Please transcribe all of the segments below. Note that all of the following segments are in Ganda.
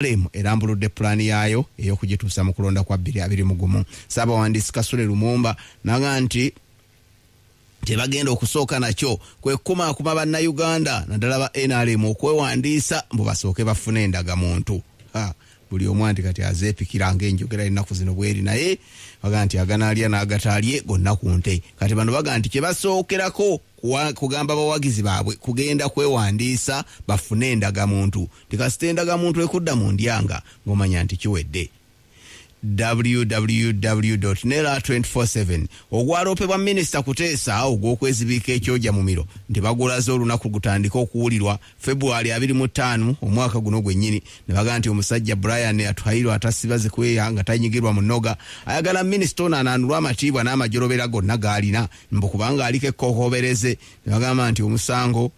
NRM erambuludde pulaani yaayo ey'okugituusa mu kulonda kwa 2021. Ssaabawandiisi Kasule Lumumba naga nti tebagenda okusooka nakyo kwe kumaakuma bannayuganda naddala ba NRM okwewandiisa mbu basooke bafune endagamuntu. Buli omwanti kati azeepikira ng'enjogera ennaku zino bweri, naye baga nti aganaalya n'agataalye gonna ku nte. Kati bano baga nti kye basookerako kugamba bawagizi baabwe kugenda kwewandiisa bafune endagamuntu. Tikasita endagamuntu ekudda mu ndyanga ng'omanya nti kiwedde. www.nera247 ogwaloopebwa minisita kuteesa ogw'okwezibiika ekyoja mu miro nti bagulaze olunaku gutandika okuwulirwa February 25 omwaka guno gwennyini. Ne baga nti omusajja Brian Atuhairwa atasibaze kweya nga tanyigirwa mu nnoga ayagala minisita ono anaanulwa amatiibwa n'amajolobera gonna gaalina mbu kubanga aliko ekkokobereze. Ne bagamba nti omusango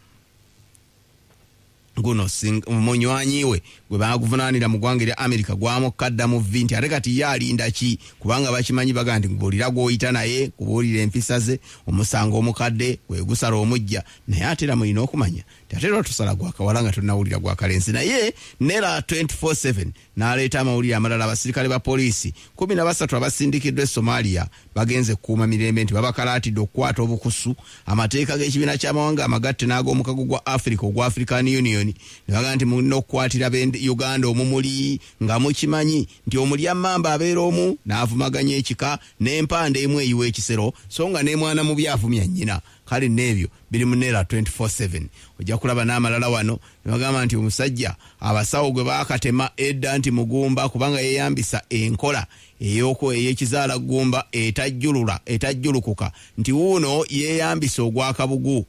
guno munywanyi we gwe baguvunaanira mu ggwanga erya Amerika gwamukadda mu vvi nti ate kati ye alinda ki kubanga bakimanyi baga nti mbuulira gw'oyita naye kubuulira empisa ze omusango omukadde gwe gusala omujja naye atera mulina okumanya tatera tusala gwakawala nga tonnawulira gwakalenzi. Naye Nera 24/7 n'aleeta amawulire amalala. Abasirikale ba poliisi 13 abasindikiddwa e Somalia bagenze kukuuma mirembe nti babakalaatidde okukwata obukusu amateeka g'ekibiina ky'amawanga amagatte n'ag'omukago gwa Africa ogwa African Union. Ne baga nti mulina okukwatira Uganda omumuli nga mukimanyi nti omulya mmamba abeera omu n'avumaganya ekika n'empande emu eyiwa ekisero so nga ne mwana mubi avumya nnyina. Kale n'ebyo biri mu Nera 24/7. Ojja kulaba n'amalala wano ne bagamba nti omusajja abasawo gwe baakatema edda nti mugumba kubanga yeeyambisa enkola ey'ekizaala ggumba etajjulukuka nti wuuno yeeyambisa ogwakabugu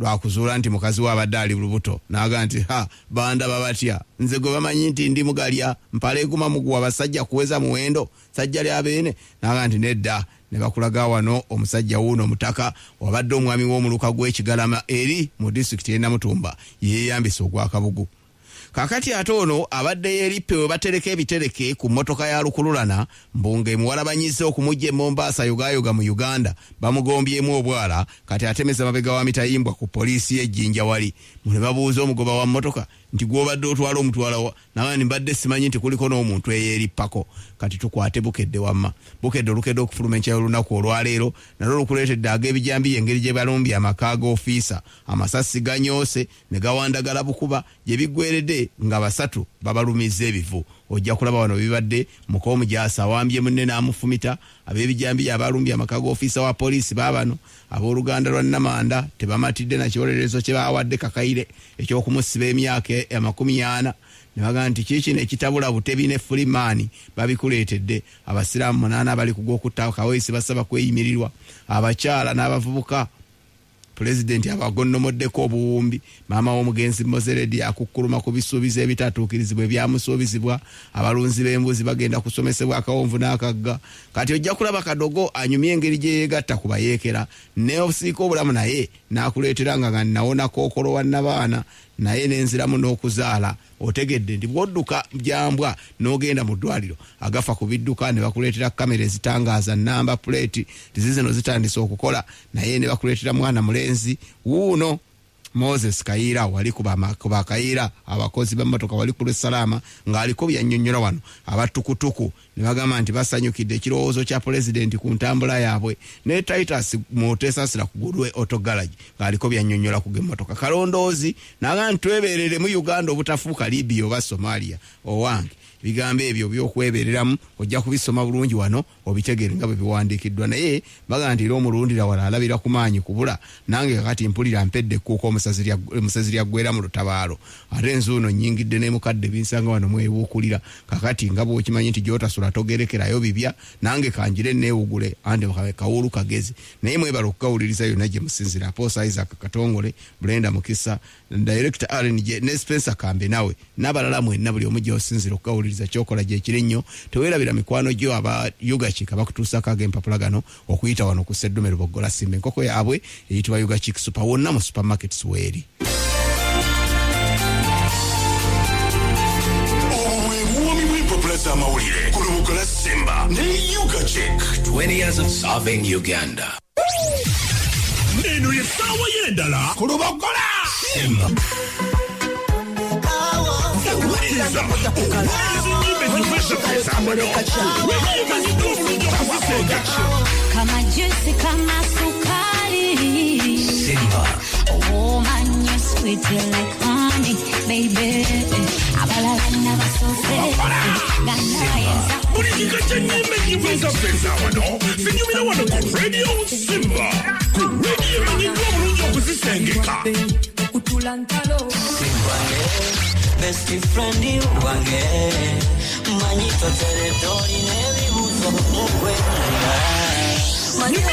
lwakuzuula nti mukazi we abadde ali lubuto n'aga nti bandaba batya nze gwe bamanyi nti ndi mugalya mpaleeguma muguwa abasajja kuweza muwendo sajja lyabeene n'aga nti nedda. Ne bakulaga wano omusajja wuuno mutaka wabadde omwami w'omuluka gw'ekigalama eri mu disitulikiti y'e Namutumba yeeyambisa ogwakabugu. Kakati ate ono abadde yeerippe we batereka ebitereke ku mmotoka ya lukululana mbunge muwalabanyize okumujja e Mombasa yogayoga mu Uganda bamugombyemu obwala kati atemeza mabega wa mitayimbwa ku poliisi y'ejjinja wali. Ne babuuza omugoba wa mmotoka nti gw'obadde otwala omutwala wa nabandi mbadde simanyi nti kuliko n'omuntu eyeerippako. Kati tukwate Bukedde wamma Bukedde olukedde okufuluma enkya y'olunaku olwaleero nalwo lukuleetedde ag'ebijambiya engeri gye balumbye amaka g'ofiisa amasasi ganyoose ne gawandagala bukuba gye biggweredde nga basatu babalumiza ebivu. Ojja kulaba wano bibadde Mukomujaasa awambye munne n'amufumita. Ab'ebijambiya abalumbye amaka g'ofiisa wa poliisi baabano ab'oluganda lwa Namanda tebamatidde na kibolerezo kye baawadde Kakayire eky'okumusiba emyaka 40. Ne baga nti kiikino ekitabula Butebi ne Fulimaani babikuleetedde. Abasiraamu 8 bali ku gw'okutta Kaweesi basaba kweyimirirwa. Abakyala n'abavubuka Pulezidenti abagonnomoddeko obuwumbi. Maama w'omugenzi Mozey Radio akukkuluma ku bisuubizo ebitatuukirizibwa ebyamusuubizibwa. Abalunzi b'embuzi bagenda kusomesebwa akawonvu n'akagga. Kati ojja kulaba Kadogo anyumye engeri gye yeegatta ku bayeekera ne obusiika obulamu naye n'akuleetera nga nawona kookolo wa Nabaana naye n'enziramu n'okuzaala. Otegedde nti bw'odduka jambwa n'ogenda mu ddwaliro agafa ku bidduka ne bakuleetera kamera ezitangaaza namba plate zino zitandise okukola naye ne bakuleetera mwana mulenzi wuuno Moses Kayiira wali ku Kayiira abakozi b'emmotoka wali ku Salaama ng'aliko byannyonnyola wano abatukutuku ne bagamba nti basanyukidde ekirowoozo kya pulezidenti ku ntambula yaabwe ne Titus Mutesasira ku Gulwe Auto Garage ng'aliko byannyonnyola ku gemmotoka. Kalondoozi n'agamba nti twebeerere mu Uganda obutafuuka Libya oba Somalia owange. Bigambo ebyo by'okwebereramu ojja kubisoma bulungi wano obitegere nga bwe biwandiikiddwa. Naye baga nti era omulundira wala alabira ku maanyi kubula nange kakati mpulira mpedde kuuka omusaziri aggwera mu lutabaalo ate enzuuno nnyingidde ne mukadde binsanga wano mwebuukulira kakati nga bw'okimanyi nti gy'otasula togerekerayo bibya nange kanjire neewugule ande kawulu kagezi. Naye mwebala okukawuliriza yonna gye musinzira Apostle Isaac Katongole, Brenda Mukisa, Director RNJ ne Spencer Kambe nawe n'abalala mwenna buli omu gy'osinzira okukawuliriza kyokola gye kiri nnyo. Teweerabira mikwano gyo aba Yugachik abakutuusako ag'empapula gano okuyita wano ku Sseddume Lubogola Simba. Enkoko yaabwe eyitibwa Yugachik Super wonna mu supermarkets weeri. Amawulire ku Lubogola Simba ne Yugachik 20 years of serving Uganda. Neno yesawa yendala ku Lubogola Simba. Pizza. Kama juicy, kama sukari. Simba. Oh man, you're sweet, you're like honey, baby. Abalala never so fair. Radio Simba. Best friend you wange manito territory nevi buzo mwe manito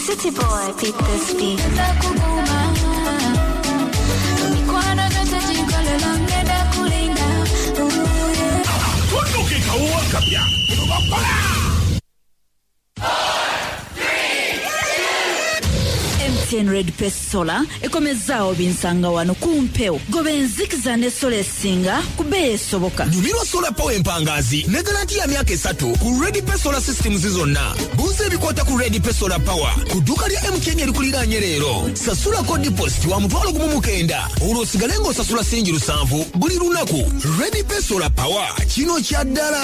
City boy, pick the speed. MTN Red Pest Solar ekomezaawo binsanga wano kumpewo gobe enzikiza ne solar esinga kubeera esoboka. Nyumirwa solar power empangazi ne garanti ya myaka 3 ku Red Pest Solar Systems zonna. Buuza ebikwata ku Red Pest Solar Power ku dduuka lya MTN erikuliraanye leero. Sasula ko deposit wa mutwalo gumu mukenda olwo osigale ng'osasula sengi 7 buli lunaku. Red Pest Solar Power kino kya ddala.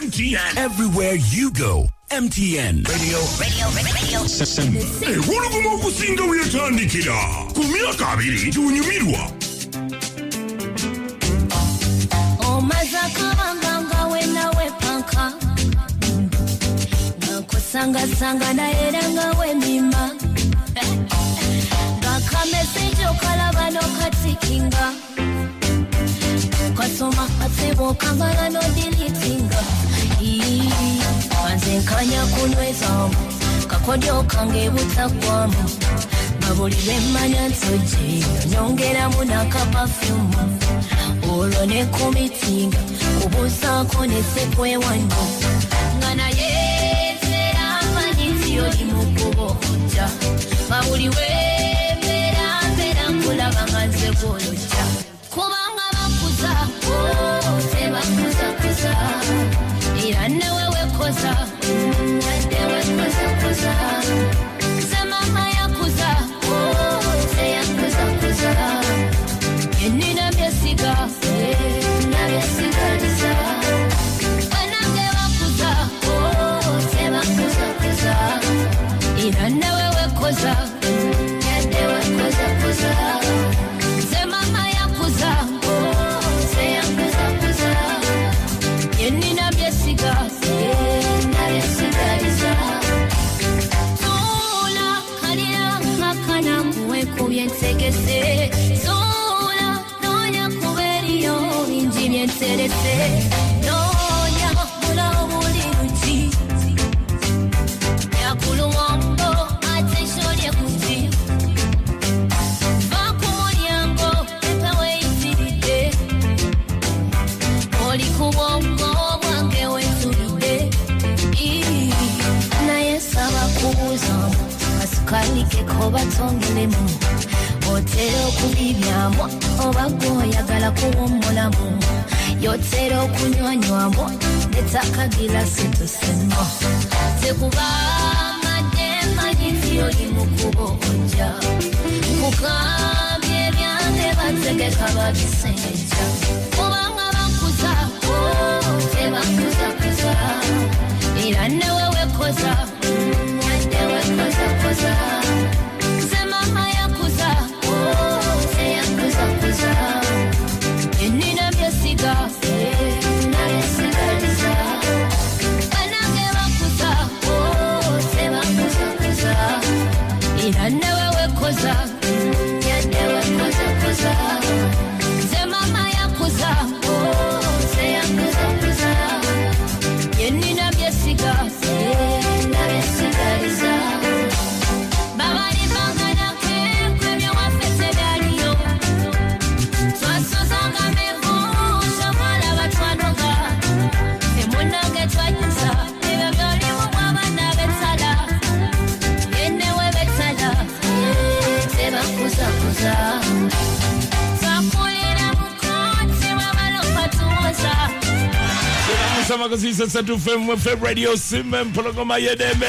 MTN. Everywhere you go, MTN. Radio. Wulugumu okusinga weyatandikira ku myaka 2 gy'onyumirwa. Omazakabanga wena wepanka nakusanga naera nga wemima ngakameseji okalaba nokatikinga kasoma atebo kamala no deletinga manze nkanya kunweza kakodyo kange butakwamu babuli bemanya nsoje nyongeramu nakapafyumu olwo ne kumitinga kubusaako nesekwewanyo nga naye tera manyiti oli mukubo kujja babuli wembeera nkulaba nga nze gwolojja kubanga bakuza tebakuzakuza era newe wekoza yadde wekozakoza ze mama yakuza teyakuzakuza enina byesiga nabyesigaliza banange bakuza tebakuzakuza era newe wekoza yadde wekozakoza ze mama yakuza teyakuzakuza enina byesiga nabyesigaliza sola kalira makana kuwekubye ntegese sola nonya kuberiyo bingi byenterese nonya mulawo buli luki yakuluwombo ate sholye kuti va ku mulyango epeweyitiridde oli ku bwongo bwange wetulidde naye saba kubuuza kasukalikeko batongeremu otera okubibyamu oba gwoyagala kuwummulamu yotera okunywanywamu netakagirasi tusemo tekubanga demanyiti oli mukubo ojja kukambye ebyange bategeka babisenja kubanga bakuza tebakuzakuza era newe wekoza yadde wekozakoza ze mama yakuza teyakuzakuza enina byesiga nabyesigaliza banange bakuza tebakuzakuza era newe wekoza yadde wekozakoza ze mama yakuza teyakuzakuza enina byesiga nabyesigaliza babali bangana kwekwe byewaffe tebyaliyo twasuzanga mevu shamwala batwanoga emunange twajuza ebyo byolimu bw'abaana b'ensala makasisa 3 FM Radio Simba mpologoma yedeme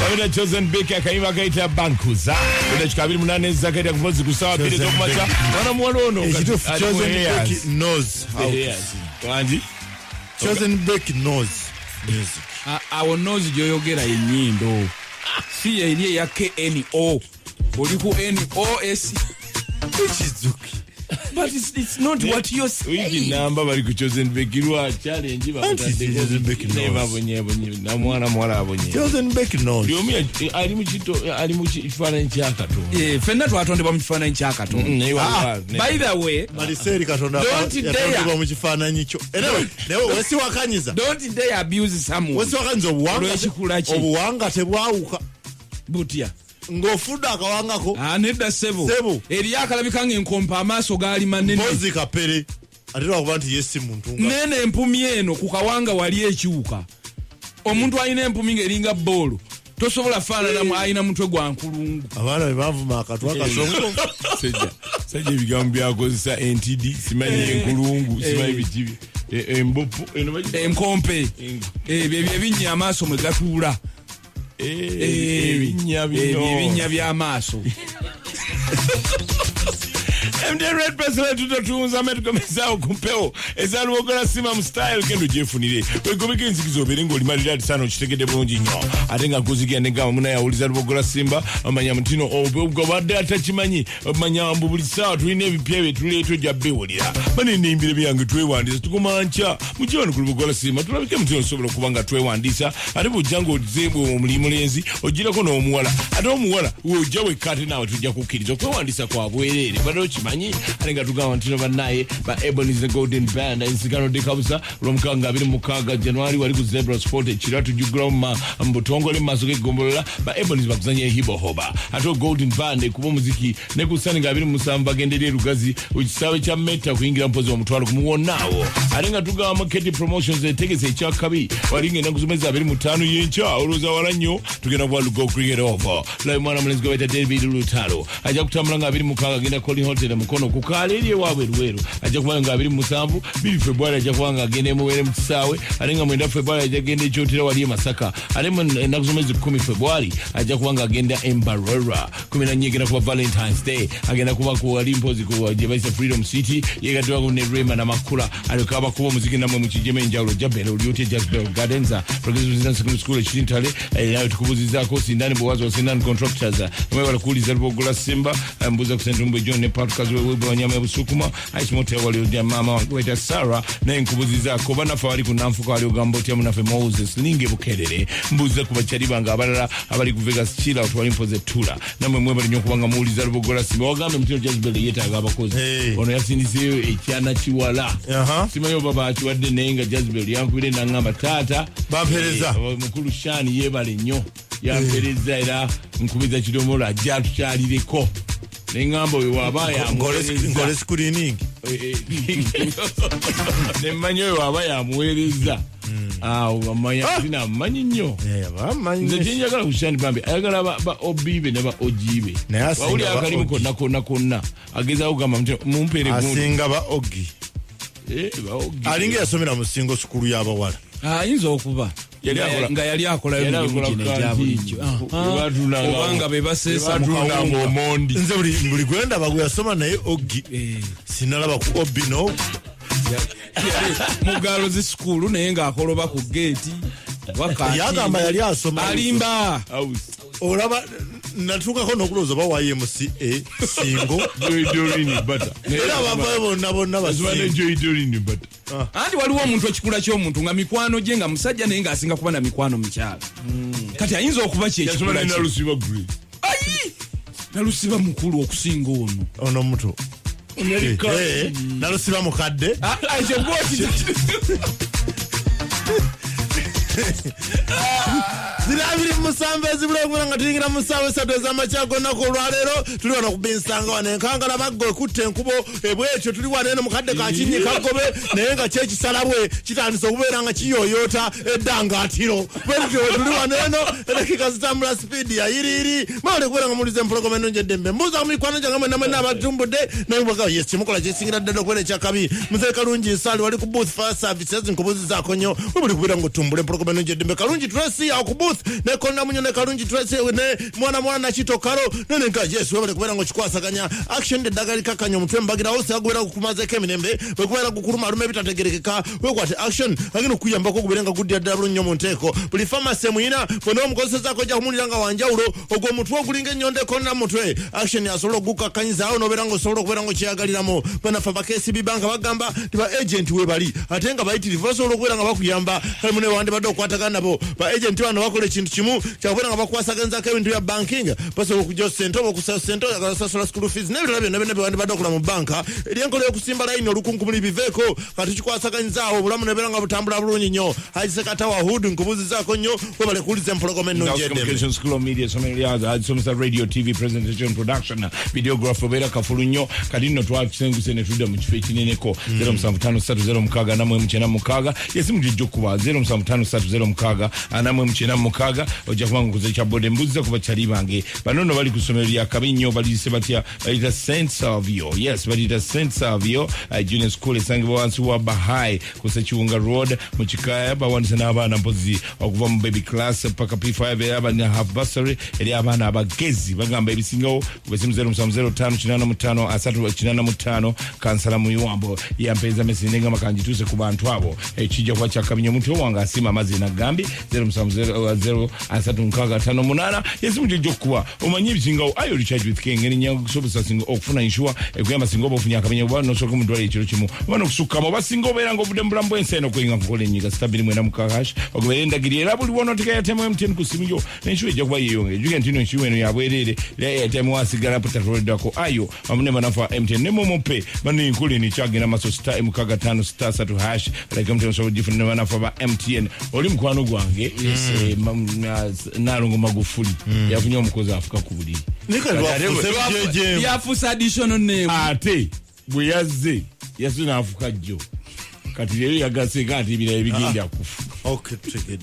wabida chosen biki akaimba kaita bankuza wabida chikabili munane zakaita kumozi kusawa bile tokumacha wana mwalono chosen biki knows how wanji chosen biki knows music awo knows joyogera enyindo si yeye ya KNO oliku NOS Chizuki. But it's not what you're saying. Wiki namba bali ku chosen bekirwa challenge bakatande chosen beki neba bonye na mwana abonye chosen beki no yomi ali mu kifaananyi kyakato fenna twatondebwa mu kifaananyi kyakato by the way Maliseri katonda yatondebwa mu kifaananyi kyo newe wesi wakanyiza don't they abuse someone wesi wakanyiza obuwanga tebwawuka butya ngofuda akawangako nedda sebo eri akalabika ng'enkompa amaaso gaali manene mpozi kapere atera okuba nti yesi muntu nene empumi eno ku kawanga wali ekiwuka omuntu alina empumi ng'eringa boolo tosobola faananamu alina mutwe gwa nkulungu abaana be bavuma akatwa kasongo sajja ebigambo byakozesa NTD simanyi enkulungu simanyi bikibi embopu enkompe ebyo ebinnya amaaso mwe gatuula ebinya by'amaaso MD Red President tutunza metukomeza okumpeo ezaluogola sima mu style kendo jefunire wegomeke nzikizo berengo limalira tsano kitegede bulungi nnyo atenga kuzigia nenga muna ya uliza luogola simba amanya mutino obwo badde atachimanyi amanya mbubuli sawa tulina ebipyewe tuleto jabbewolira bane nimbire byange twewandisa tukumancha mujyano ku luogola simba tulabike mutino sobola kubanga twewandisa ate bujjango ozembo omulimu lenzi ogirako n'omuwala ate omuwala wojawe kate nawe tujja kukkiriza okwewandisa kwa bwerere bado chimanyi alenga tugamba ntino banaye ba Ebony's the Golden Band insigano de kabusa lomkanga 26 January wali ku Zebra Sport ekiratu jugrom mbutongole masoke gombolola ba Ebony's bakuzanya hibo hoba ato Golden Band kuba muziki ne kusaninga 27 bagenderere rugazi ukisawe kya meta kuingira mpozi omutwalo kumuwonawo alenga tugamba market promotions etegese ekyakabi walinga nakuzumeza 25 yencha oluza walanyo tugenda kwa lugo cricket over la mwana mlenzi go David Lutalo aja kutamulanga 26 agenda Colin Hotel mukono kukaleriye wawe ruwero aja kubanga 27 February aja kubanga agende muwere mutisawe alenga mwenda February aja gende chotera wali Masaka alema nakuzomezi 10 February aja kubanga agenda Embarora 10 genda kuba Valentine's Day agenda kuba ku Olimpozi ku Jebaisa Freedom City yegatwa ku Nerema na Makula alikaba kuba muziki namwe mukijeme njawulo jabelo lyote Jasper Gardens Progressive Secondary School chintale nayo tukubuziza ko sindani bwazo sindani contractors mwe balakuliza lubogola Simba mbuza kusentumbe John ne Patrick Webo nyama ya busukuma ice motel wali ya mama weta Sarah na inkubuziza ko banafa wali kunamfuka wali ogamboti amunafe Moses linge bukerere mbuza kubachariba abalala abali ku Vegas chila wali mpoze tula namwe mwe bali nyokubanga muuliza lubogola Simba wagambe mtiro Jazbel yeta agabakozi ono yasindisiyo ekyana chiwala simanyo baba achiwadde nenga Jazbel yankubire nangamba tata bampereza mukulu Shani yebale nnyo yampereza era nkubiza kidomola ajja tukyalireko nengambo waba ya ngole screening nemanyo waba ya muwereza amanya sina manyi nnyo nze tinjagala kushani bambi ayagala ba obibe ne ba ojibe wawuli akalimu konna ageza kugamba mumpere asinga ba ogi ba ogi alinga yasomera mu singo sukulu y'abawala ayinza okuba nga yali akola emirimu gino egyabulijjo obanga be baseesa mu Omondi nze buli gwenda bagwe yasoma naye ogi sinalaba ku obi no mugalo zi skulu naye ng'akoloba ku geeti yagamba yali asoma alimba olaba natukako n'okulowooza ba YMCA singo Joydorini bata era abavayo bonna basibane Joydorini bata anti waliwo omuntu ekikula ky'omuntu nga mikwano gye nga musajja naye ng'asinga kuba na mikwano mikyala kati ayinza okuba kyekikula kye nalusiba gre nalusiba mukulu okusinga ono muto nalusiba mukadde zirabiri musambe zibule kubanga tulingira musawe satu za machako nako lwalero tuli wana kubinsanga wane nkangala baggo kutte enkubo ebwecho tuli wane no mukadde ka kinyi kagobe nenga chechi salabwe kitandisa okubeera nga kiyoyota eddanga atiro bwetyo tuli wane no dakika zitambula speed ya iri mawale kubera nga mulize mpoloko meno njedembe mbuza mikwano jangamwe namwe nabatumbude nayimbaka yes kimukola kyesingira ddala okwene kyakabi muze kalungi sali wali ku booth for services nkubuzi zako nyo buli kubera ngo tumbule mpoloko meno njedembe kalungi Tracy ku booth ne konna munyo ne kalungi Tracy ne mwana chito karo nene nka yes wabale kubera ngo kikwasaganya action de dagali kakanyo mutwe mbagira hose agwera kukumaze kemirembe we kubera kukuruma rume bitategerekeka we kwate action agino kuyamba ko kuberenga gudya ddala nnyo monteko buli pharmacy muyina kono omukozesa zako ja kumuliranga wanjawulo ogwo mutwe ogulinga nyonde konna mutwe action yasolo guka kanyiza awo noberango solo kuberango kyagaliramo bana fa bakesi bibanga bagamba tiba agent we bali atenga bayiti reverse olokweranga bakuyamba kale mune wande bado kwatagana nabo ba agent bano bakole kintu kimu kyakweranga bakwasaganza ka bintu ya banking paso okujja sento okusa sento ya sasula school fees nebe wande bado kula mu banka eryenko lyo kusimba line olukunkumuli biveko kati kikwasaganza awo bulamu neberanga butambula bulungi nnyo haise katawa hudu nkubuzi zako nnyo webale kulize mpologome nno jede communication school of media somaliaga adsomesa radio tv presentation production videographer bera kafulu nnyo kati nno twakisenguse ne tudda mu kifo ekineneko 075306 namwe mchena mukaga yesimu jjokuba 075306 namwe mchena mukaga ojja kubanga kuze kya bode mbuza kuba chali bange banono bali kusomero ya kabinyo bali sebatia balita sense of you yes balita sense of you junior school esangibo wansi wa bahai kusechiunga road mu kikaya bawandisa n'abaana mpozi okuva mu baby class paka P5 aba na half bursary eri abana abagezi bagamba ebisingawo kubesimu 0705 kansala mu yuambo yampeza mesinenga makanjituse ku bantu abo ekijja kwa kyakabinyo muntu wanga asima amazi na gambi 0700 yesimu jjokuwa omanyi ebisingawo ayo recharge with king eri nyangu kusobesa singo okufuna insure ekuyamba singo obufunya akabinyo bano soko mu ndwale ekiro kimu bano kusukamo basingo berango budembulambo enseno kwinga kukole nyiga stabili mwena mukahash okuberenda giriera buli wono tekayatemu MTN kusimyo nenshuwe ejja kuba yeyonge juge ntino nshuwe eno yabwerere yayatemu wasigala putakoledako ayo amune banafa MTN ne momope bani nkuli ni chagina maso star mukaga 5 star 3 hash like MTN so different banafa ba MTN oli mkwano gwange nalongo magufuli yafunyo omukozi afuka ku buli yafusa additional name ate bwe yazze yasuna afuka jjo kati lero yagase kati bira bigenda kufu okay triggered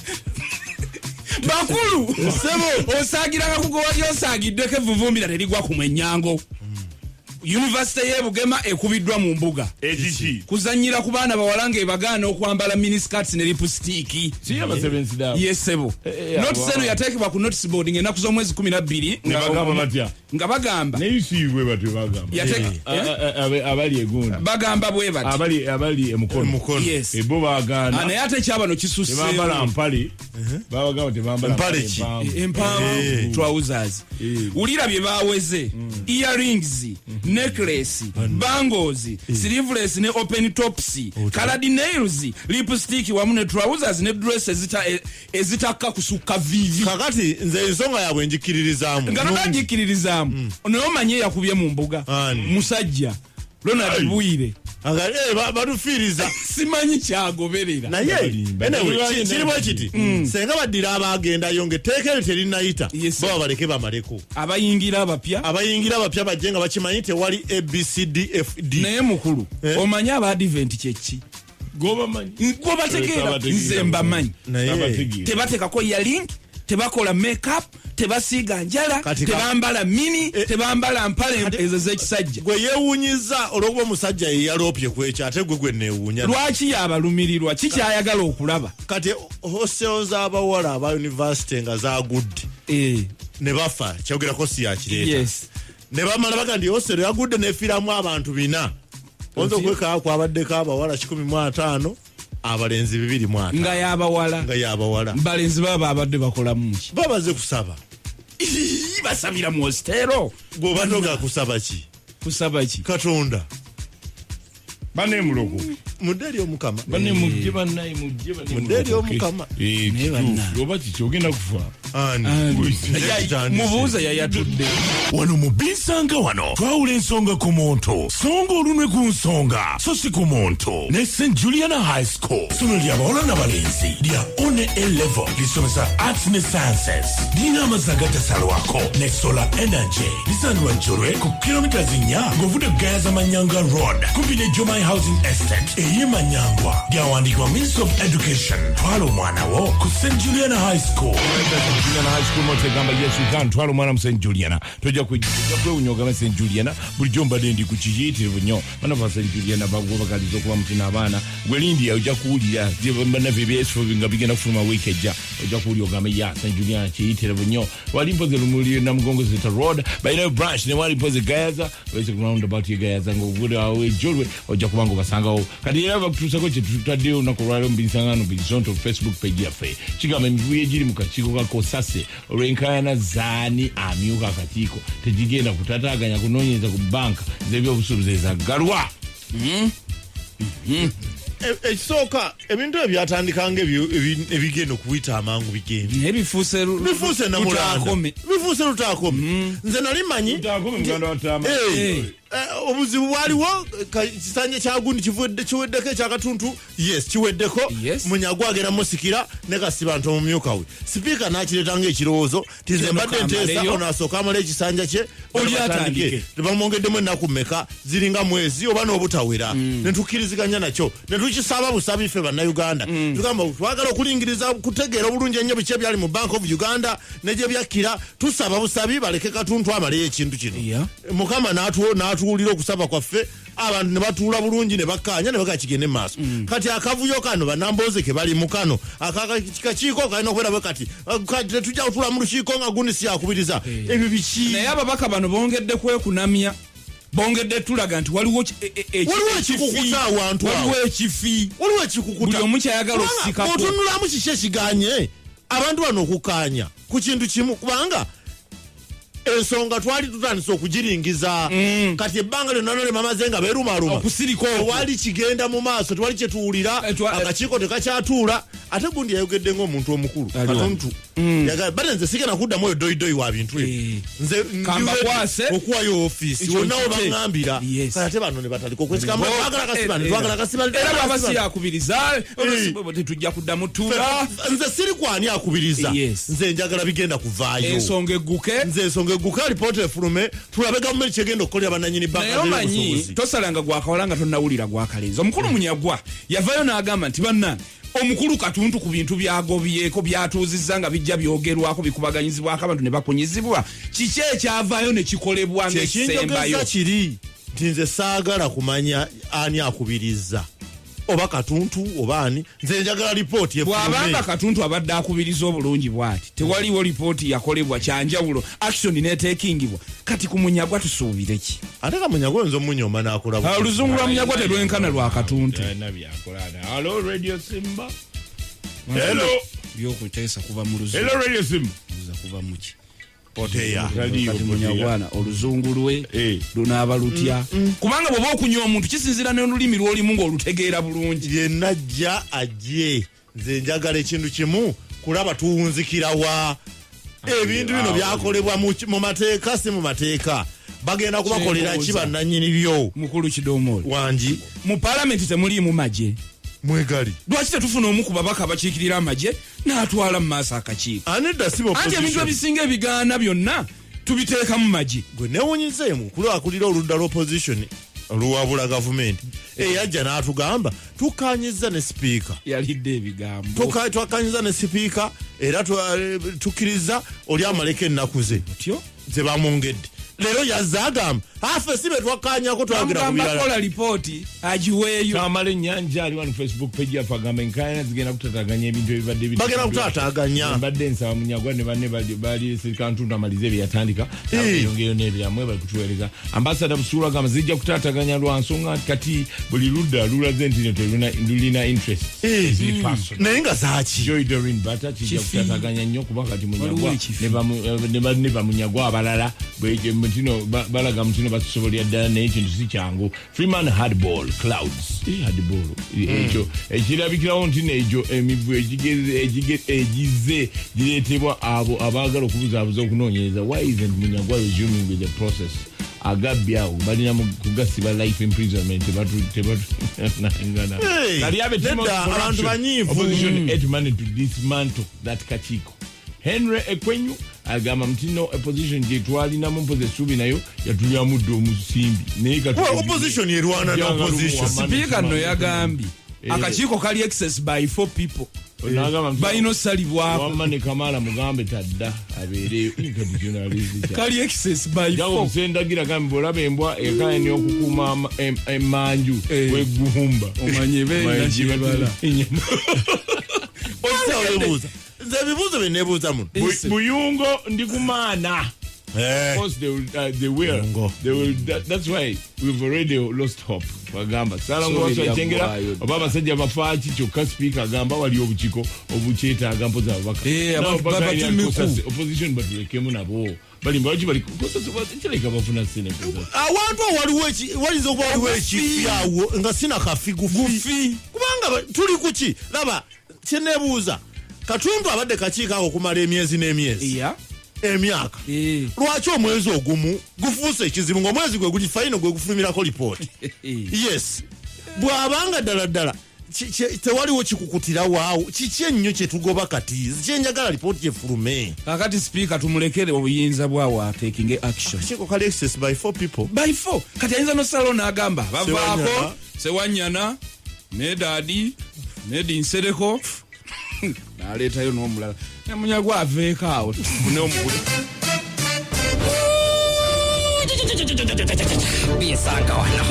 bakulu sebo osagiranga kugowa lyosagidde kevuvumbira terigwa ku mwenyango University ye Bugema ekubiddwa mu mbuga ekiki kuzanyira ku baana bawalanga ebagaana okwambala miniskirts ne lipstick siya ba 7 sida yesebo notice eno yateekebwa ku notice board ng'ennaku z'omwezi 12 nga bagamba ne yusiwe batu bagamba abali egunda bagamba bwe bati abali emukono ebo bagana naye ate kyabano kisusse bambala mpali babagamba tebambala mpale empanvu trousers ulira bye baweze earrings necklace bangles sleeveless ne open tops colored nails lipstick wamu ne trousers ne dress ezitakka kusuka vivi kakati nze ensonga yabwe njikiririzamu ngabagikiririzamu nayo manye yakubye mu mbuga musajja Ronald Bwire agale badufiriza simanyi kyagoberera naye kirimo kiti senga badira abagenda yonge tekere terinayita baba baleke bamaleko abayingira abapya bajenga bakimanyi tewali ABCDFD naye mukulu omanyi aba advent kyeki gobategeera nze mbamanyi tebatekako earring tebakola makeup tebasiga njala tebambala mini tebambala mpale ezo z'ekisajja gwe yewunyiza olwokuba omusajja yeyalopye kwekyo ate gwe neewunya lwaki yabalumirirwa kikyayagala okulaba kati hostels abawala aba university nga zagudde ne bafa kyogerako si yakireeta ne bamala baga ndi hostel yagudde nefiiramu abantu 4 onzo kweka kwabaddeko abawala 15 abalenzi 2 nga yabawala balenzi baba abadde bakola muki babaze kusaba basabira mu hostelo gobanoga kusaba ki katonda bane mulogo mudeli omukama bane mujje mudeli omukama oba kiki ogenda kufa mubuuza yayatudde wano mu binsanga wano twawula ensonga ku muntu songa olunwe ku nsonga so si ku muntu ne St. Juliana High School sono ly'abawala n'abalenzi lya one A-level lisomesa arts ne sciences lirina amazzi agatasalwako ne solar energy lisangibwa Njolwe ku kilomita 4 ng'ovudde Gayaza Manyanga Road kumpi ne Jomai Housing Estate ey'e Manyangwa lyawandiikibwa Ministry of Education twala omwana wo ku St. Juliana High School. St. Juliana High School motegamba yes we can twala omwana mu St. Juliana tojja kwewunyogama St. Juliana bulijjo mbadde ndi ku kiyitirivu nnyo bana ba St. Juliana bagobagaliza okuba mutina abaana gwelindi ojja kuwulira bannaffe ebyesifo nga bigenda kufuluma wiiki ejja ojja kuwulira ogambe ya St. Juliana kiyitirivu nnyo wali mpoze lumuli Namugongo Zeta Road balina branch ne wali mpoze Gayaza wese ku roundabout ye Gayaza ng'ovude awo ejjolwe ojja kuba ng'obasangawo kati era bakutuusako kye tutaddeyo olunaku olwaleero mu binsangano bizonto Facebook page yaffe kigamba emivuyo egiri mu kakiiko ka Kosase olw'enkaayana zaani amyuka akakiiko tegigenda kutataaganya kunoonyereza ku banka z'ebyobusuubuzi ezaggalwa. Ekisooka ebintu ebyatandikanga ebigenda okuyita amangu bigenda bifuuse lutaakome nze nali manyi obuzibu bwaliwo kisanja kyagundi kiweddeko ekyakatuntu yes kiweddeko Munyagwa agenda musikira ne kasiba nti omumyuka we sipiika n'akireetanga ekirowoozo tize mbadde nteesa ono asooka amala ekisanja kye olyatandike tebamwongeddemu ennaku mmeka ziringa mwezi oba n'obutawera ne tukkiriziganya nakyo ne tukisaba busabi ffe bannayuganda tugamba twagala okulingiriza kutegeera obulungi ennyo biki ebyali mu Bank of Uganda ne gye byakkira tusaba busabi baleke katuntu amaleyo ekintu kino Mukama n'atuwulira okusaba kwaffe abantu ne batuula bulungi ne bakkaanya ne bagakigende maaso kati akavuyo kano banambooze ke bali mu kano akakiiko kalina okubeera bwe kati tetujja kutula mu lukiiko nga gundi siyakubiriza ebyo biki naye ababaka bano bongedde kwekunamya bongedde tulaga nti waliwo ekikukuta awantu waliwo ekikukuta buli omu kyayagala okusikako otunulamu kiki ekiganye abantu bano okukkaanya ku kintu kimu kubanga ensonga twali tutandise okugiringiza kati ebbanga lyonna ne mamaze nga beerumaluma tewali kigenda mu maaso tewali kyetuwulira akakiiko tekakyatuula ate gundi yayogedde ng'omuntu omukulu katontu bate nze sigenda kuddamu oyo doyidoyi wa bintu nze okuwayo ofiisi wonna we baŋŋambira kati ate bano ne batandika okwesikamba twagala kasiba twagala kasiba era baba siyakubiriza tetujja kuddamu tuula nze siri kwani akubiriza nze njagala bigenda kuvaayo ensonga egguke guka report efulume tulabe gavumenti kyegenda okukolera bannanyini bakamanyi tosalanga gwakawala nga tonnawulira gwakalenzi omukulu Munyagwa yavayo n'agamba nti banna omukulu katuntu ku bintu byagobyeko byatuuzizza nga bijja byogerwako bikubaganyizibwako abantu ne bakunyizibwa kiki ekyavaayo ne kikolebwa ng'ekisembayo kiri nti nze saagala kumanya ani akubiriza oba katuntu oba ani nze njagala lipooti bw'abanga katuntu abadde akubiriza obulungi bw'ati tewaliwo lipooti yakolebwa kyanjawulo action neteekingibwa kati ku Munyagwa tusuubire ki ate ka Munyagwa nzo munyoma n'akola oluzungu lwa Munyagwa terwenkana lwa katuntu Hello Radio Simba hello byokuteesa kuva mu luzungu hello Radio Simba kuva muki poteya kati Munyagwana oluzungu lwe lunaaba lutya kubanga bw'oba okunywa omuntu kisinzira n'olulimi lw'olimu ng'olutegeera bulungi yennajja ajje nze njagala ekintu kimu kulaba tuwunzikirawa ebintu bino byakolebwa mu mateeka si mu mateeka bagenda kubakolera ki bannannyini byo mukulu Kidomoli wangi mu paalamenti temuliimu magye mwegali lwaki tetufuna omu ku babaka abakiikirira amagye n'atwala mu maaso akakiiko anti ebintu ebisinga ebigaana byonna tubiteeka mu magye gwe newunyizeemu kulwakulira oludda lw'opposition oluwabula gavumenti eyajja n'atugamba tukanyiza ne sipiika yalidde ebigambo twakanyiza ne sipiika era tukkiriza oli amaleko ennaku ze zebamwongedde leero yazze agamba afe si be twakkaanyako twagira ku birala bakola lipooti agiweeyo kamala ennyanja ali wano Facebook page yaffe agamba enkaayana zigenda kutataganya ebintu ebibadde bagenda kutataganya mbadde nsaba Munyagwa ne banne bali sirikantuntu amalize bye yatandika yongeyo n'ebiramu bali kutuweereza ambasada Busuulu agamba zijja kutataganya lwa nsonga kati buli ludda lulaze nti lulina interest naye nga zaaki Joy Doreen Bata kijja kutataganya nnyo kuba kati Munyagwa ne bamunyagwa abalala mutino balaga mutino basobolya ddala naye ekintu si kyangu. Freeman hardball clouds hardball ekyo ekirabikirawo nti n'egyo emivu egize gireetebwa abo abaagala okubuzaabuza okunoonyereza. Why isn't Munyagwa resuming with the process? Agabyawo balina kugasiba life imprisonment abantu banyiivu. Opposition ate money to dismantle that kakiiko. Henry Ekwenyu agamba mutino opposition gye twalinamu mpozi essuubi nayo yatulya muddo omusimbi naye opposition yerwana na opposition. Sipiika nno yagambye akakiiko kali access by 4 people. Balina osalibwako. Wamma ne Kamala Mugambe tadda abeere kali access by 4. Jago Musendagira gambe olaba embwa ekaani okukuuma emanju weguhumba. Omanye beera kibala. Osawebuuza. Nze ebibuuzo bye neebuuza muno. Buyungo ndi kumaana. Of course they will. That's why we've already lost hope. Bagamba sala ngwaso chengera obaba sajja bafaaki kyokka speaker agamba wali obukiiko obukyetaaga mpoza ababaka. Opposition batulekemu nabo bali mbachi bali kireka bafuna senate. Awantu walizo waliwo ekifi awo nga sina kafi gufi kubanga tuli kuki laba kyenebuuza Katundu abadde kakiiko ako kumala emyezi n'emyezi. Emyaka lwaki omwezi ogumu gufuuse ekizibu ng'omwezi gwe guli fayino gwe gufulumirako lipooti. Yes bw'abanga ddala tewaliwo kikukutira waawo kiki ennyo kye tugoba kati kyenjagala lipooti gyefulume. Kakati speaker tumulekere obuyinza bwawo taking action. Akakiiko kali access by 4 people. By 4 kati ayinza nosalo n'agamba bavaako Sewanyana Medadi Medi Nsereko naleetayo n'omulala ne Munyagwa aveeko awo tufune omukulu. Bisanga wano.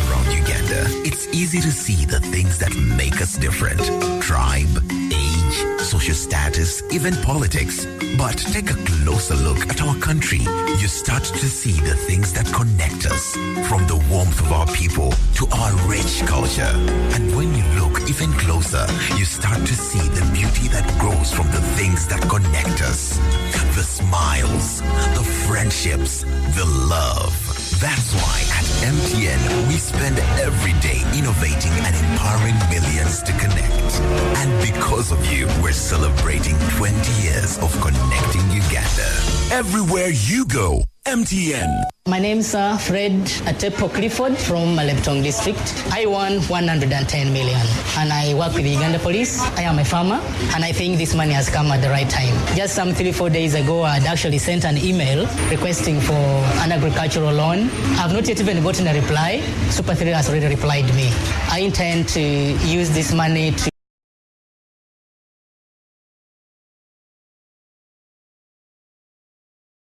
Around Uganda, it's easy to see the things that make us different. Tribe, age, social status, even politics. But take a closer look at our country. You start to see the things that connect us. From the warmth of our people to our rich culture. And when you look even closer, you start to see the beauty that grows from the things that connect us. The smiles, the friendships, the love. That's why at MTN, we spend every day innovating and empowering millions to connect. And because of you, we're celebrating 20 years of connecting Uganda. Everywhere you go, MTN. My name's Fred Atepo Clifford from Maleptong district. I won 110 million and I work with the Uganda police. I am a farmer and I think this money has come at the right time. Just some 3-4 days ago, I'd actually sent an email requesting for an agricultural loan. I've not yet even gotten a reply. Super 3 has already replied me. I intend to use this money to